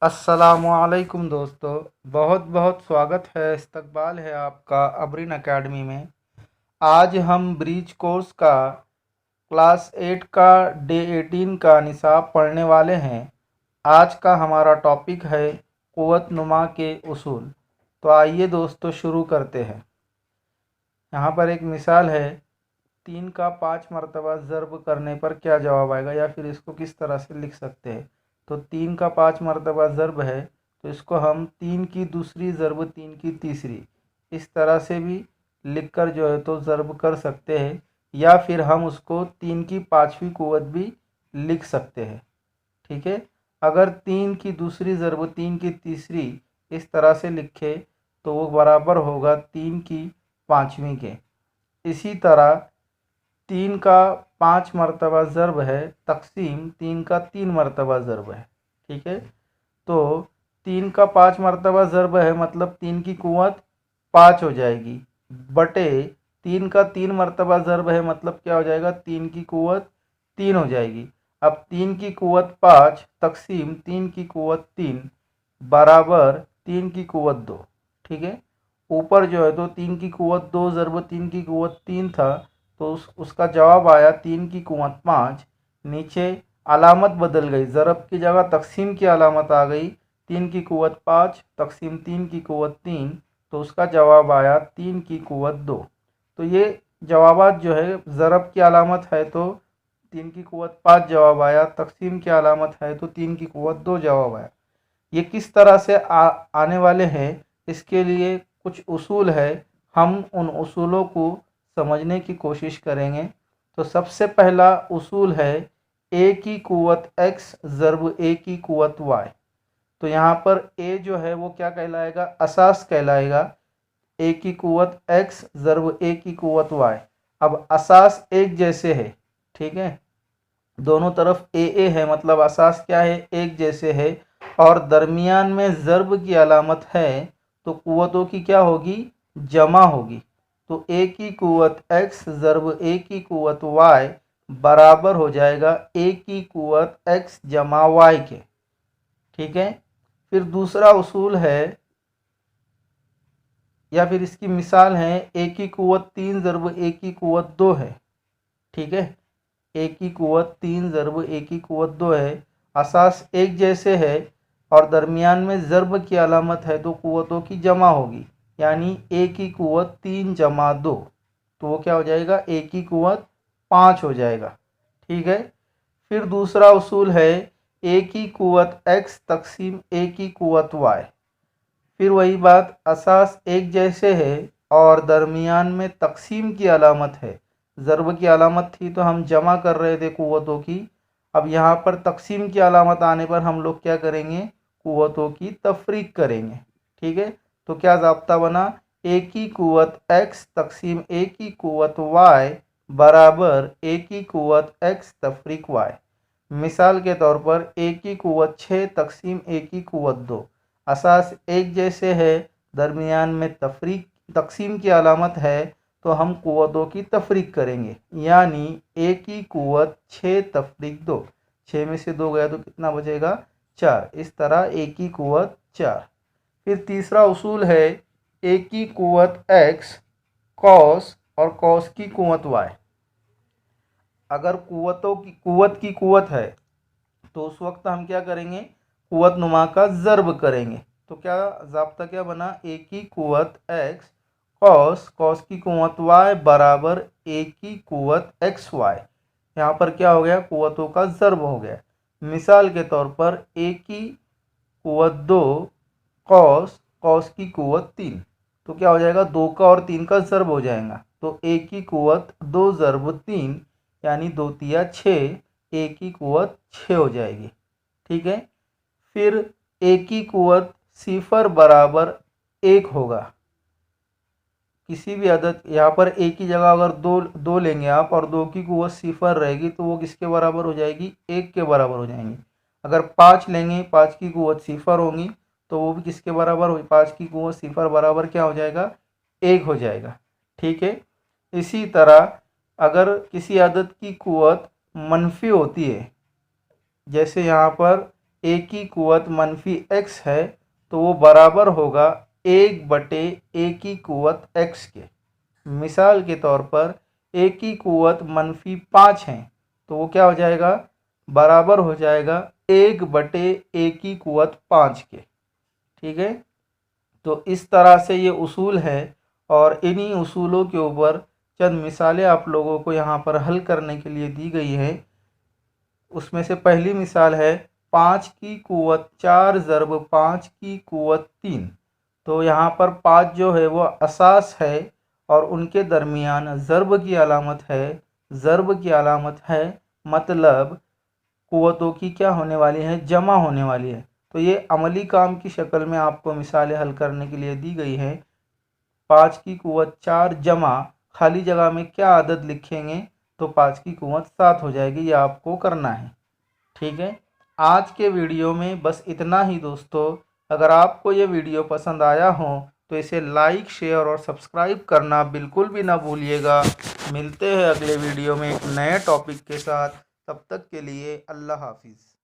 अस्सलामुअलैकुम दोस्तों, बहुत बहुत स्वागत है, इस्तकबाल है आपका अबरीन एकेडमी में। आज हम ब्रीच कोर्स का क्लास 8 का डे 18 का निसाब पढ़ने वाले हैं। आज का हमारा टॉपिक है क़ुव्वत नुमा के उसूल। तो आइए दोस्तों शुरू करते हैं। यहाँ पर एक मिसाल है, 3 का 5 मरतबा ज़र्ब करने पर क्या जवाब आएगा, या फिर इसको किस तरह से लिख सकते हैं। तो 3 का 5 मरतबा ज़र्ब है, तो इसको हम 3 की दूसरी ज़र्ब 3 की तीसरी, इस तरह से भी लिखकर जो है तो ज़र्ब कर सकते हैं, या फिर हम उसको 3 की पाँचवीं कुव्वत भी लिख सकते हैं। ठीक है, अगर 3 की दूसरी ज़र्ब 3 की तीसरी इस तरह से लिखे तो वो बराबर होगा 3 की पाँचवीं के। इसी तरह 3 का 5 मरतबा ज़र्ब है तक़सीम 3 का 3 मरतबा ज़र्ब है। ठीक है, तो 3 का 5 मरतबा ज़र्ब है मतलब 3 की कुव्वत 5 हो जाएगी, बटे 3 का 3 मरतबा ज़र्ब है मतलब क्या हो जाएगा, 3 की कुव्वत 3 हो जाएगी। अब 3 की कुव्वत 5 तक़सीम 3 की कुव्वत 3 बराबर 3 की कुव्वत 2। ठीक है, ऊपर जो है तो 3 की कुव्वत 2 ज़र्ब 3 की कुव्वत 3 था, तो उसका जवाब आया 3 की कुव्वत 5। नीचे अलामत बदल गई, ज़रब की जगह तक़सीम की अलामत आ गई, 3 की कुव्वत 5 तक़सीम 3 की कुव्वत 3, तो उसका जवाब आया 3 की कुव्वत 2। तो ये जवाबात जो है, ज़रब की अलामत है तो 3 की कुव्वत 5 जवाब आया, तक़सीम की अलामत है तो 3 की कुव्वत 2 जवाब आया। ये किस तरह से आने वाले हैं, इसके लिए कुछ उसूल है, हम उन उसूलों को समझने की कोशिश करेंगे। तो सबसे पहला उसूल है ए की कुव्वत x ज़र्ब ए की कुव्वत y। तो यहाँ पर ए जो है वो क्या कहलाएगा, असास कहलाएगा। ए की कुव्वत x ज़र्ब ए की कुव्वत y। अब असास एक जैसे है, ठीक है, दोनों तरफ ए है मतलब असास क्या है, एक जैसे है, और दरमियान में ज़र्ब की अलामत है, तो कुव्वतों की क्या होगी, जमा होगी। तो ए की कुव्वत x ज़र्ब ए की कुव्वत y बराबर हो जाएगा ए की कुव्वत x जमा y के। ठीक है, फिर दूसरा उसूल है, या फिर इसकी मिसाल है, ए की कुव्वत 3 ज़र्ब ए की कुव्वत 2 है। ठीक है, ए की कुव्वत 3 ज़र्ब ए की कुव्वत 2 है, असास एक जैसे है और दरमियान में ज़र्ब की अलामत है, तो कुव्वतों की जमा होगी, यानी ए की कुव्वत 3 जमा 2, तो वो क्या हो जाएगा, ए की कुव्वत 5 हो जाएगा। ठीक है, फिर दूसरा उसूल है ए की कुव्वत x तक़सीम ए की कुव्वत y। फिर वही बात, असास एक जैसे है और दरमियान में तक़सीम की अलामत है। ज़र्ब की अलामत थी तो हम जमा कर रहे थे कुव्वतों की, अब यहाँ पर तक़सीम की अलामत आने पर हम लोग क्या करेंगे, कुव्वतों की तफरीक करेंगे। ठीक है, तो क्या ज़ाब्ता बना, ए की कुव्वत x तक़सीम ए की कुव्वत y बराबर ए की कुव्वत x तफरीक y। मिसाल के तौर पर ए की कुव्वत 6 तक़सीम ए की कुव्वत 2, असास एक जैसे है, दरमियान में तफरीक तक़सीम की अलामत है, तो हम कुव्वतों की तफरीक करेंगे, यानी ए की कुव्वत 6 तफरीक 2, 6 में से 2 गया तो कितना बचेगा, 4। इस तरह ए की कुव्वत 4। फिर तीसरा उसूल है ए की कुव्वत x कॉस और कॉस की कुव्वत y। अगर कुव्वत की कुव्वत है तो उस वक्त हम क्या करेंगे, कुव्वत नुमा का ज़र्ब करेंगे। तो क्या ज़ाब्ता क्या बना, ए की कुव्वत x कॉस कॉस की कुव्वत y बराबर ए की कुव्वत एक्स वाई। यहाँ पर क्या हो गया, कुव्वतों का ज़र्ब हो गया। मिसाल के तौर पर ए की कुव्वत 2 कॉस कॉस की कुव्वत 3, तो क्या हो जाएगा, 2 का और 3 का ज़र्ब हो जाएगा, तो ए की कुव्वत 2 ज़र्ब 3 यानी 2 तिया 6, ए की कुव्वत 6 हो जाएगी। ठीक है, फिर ए की कुव्वत सिफर बराबर 1 होगा। किसी भी अदद, यहाँ पर ए की जगह अगर दो लेंगे आप और 2 की कुव्वत सिफर रहेगी तो वो किसके बराबर हो जाएगी, 1 के बराबर हो जाएंगी। अगर 5 लेंगे, 5 की कुव्वत सिफर होंगी तो वो भी किसके बराबर हो, 5 की कुव्वत सिफर बराबर क्या हो जाएगा, 1 हो जाएगा। ठीक है, इसी तरह अगर किसी अदद की कुव्वत मनफी होती है, जैसे यहाँ पर ए की कुवत मनफी एक्स है तो वो बराबर होगा 1/a की कुवत x के। मिसाल के तौर पर a की कुवत -5 है तो वो क्या हो जाएगा, बराबर हो जाएगा 1/a की कुवत 5 के। ठीक है, तो इस तरह से ये उसूल है और इन्हीं उसूलों के ऊपर चंद मिसालें आप लोगों को यहाँ पर हल करने के लिए दी गई हैं। उसमें से पहली मिसाल है 5 की कुवत 4 ज़रब 5 की कुवत 3। तो यहाँ पर 5 जो है वो असास है और उनके दरमियान ज़रब की अलामत है। ज़रब की अलामत है मतलब कुव्वतों की क्या होने वाली है, जमा होने वाली है। तो ये अमली काम की शक्ल में आपको मिसालें हल करने के लिए दी गई हैं। 5 की कुव्वत 4 जमा खाली जगह में क्या आदद लिखेंगे तो 5 की कुव्वत 7 हो जाएगी। ये आपको करना है। ठीक है, आज के वीडियो में बस इतना ही दोस्तों। अगर आपको ये वीडियो पसंद आया हो तो इसे लाइक, शेयर और सब्सक्राइब करना बिल्कुल भी ना भूलिएगा। मिलते हैं अगले वीडियो में एक नए टॉपिक के साथ। तब तक के लिए अल्लाह हाफिज़।